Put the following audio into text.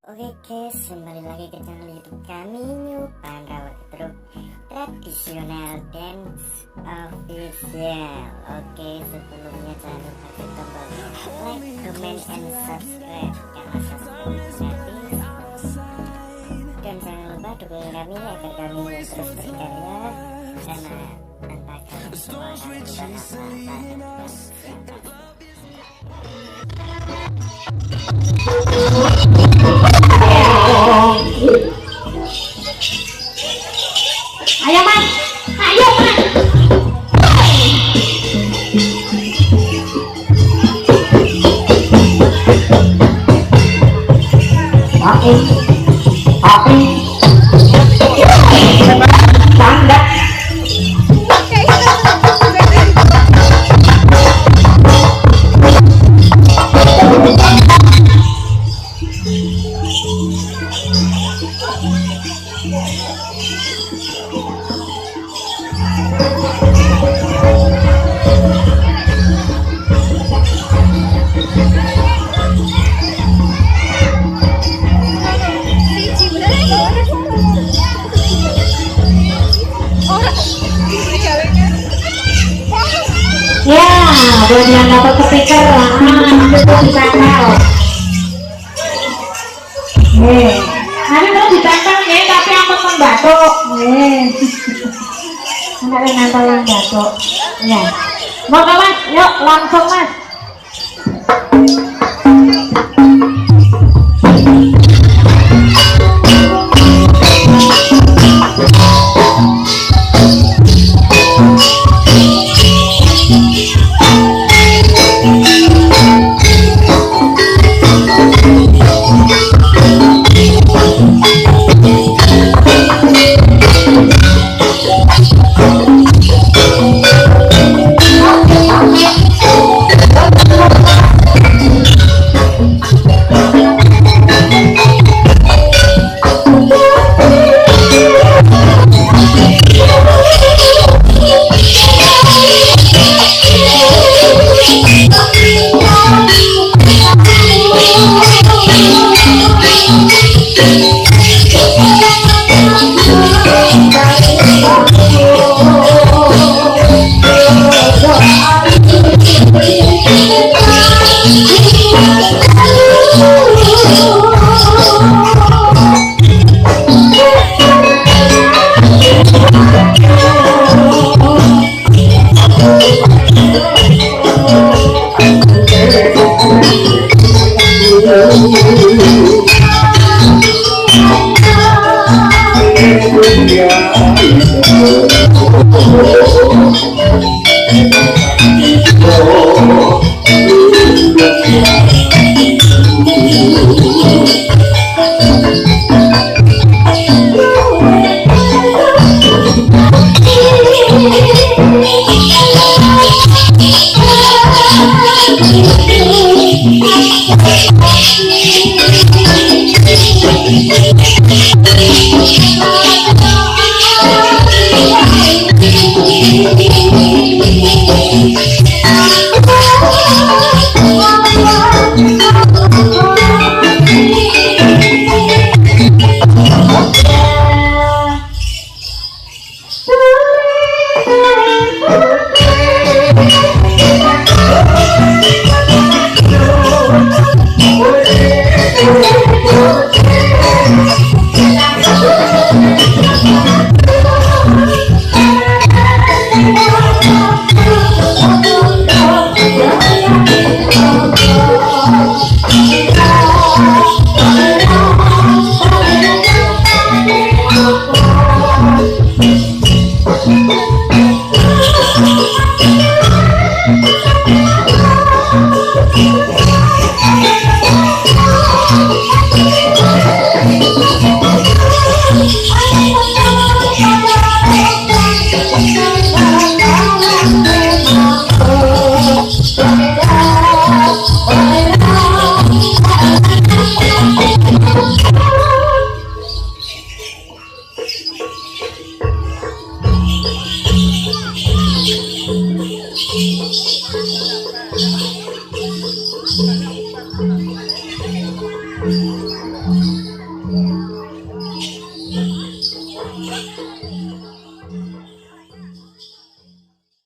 Oke guys, kembali lagi ke channel YouTube kami New Pandawa Truk Tradisional Dance Official. Oke, sebelumnya jangan lupa klik tombol like, comment, and subscribe karena subscribe gratis. Dan jangan lupa dukung kami agar kami terus berkarya karena tanpa kami semua kami tidak apa-apa. Ayo mas, ayo mas. Tanda. Ya, buat yang dapat speaker lah, itu ditempel. Nanti mau ditempel ya, tapi amat membatuk. Anak yang nempel yang batuk. Ya, mau mas, yuk langsung mas.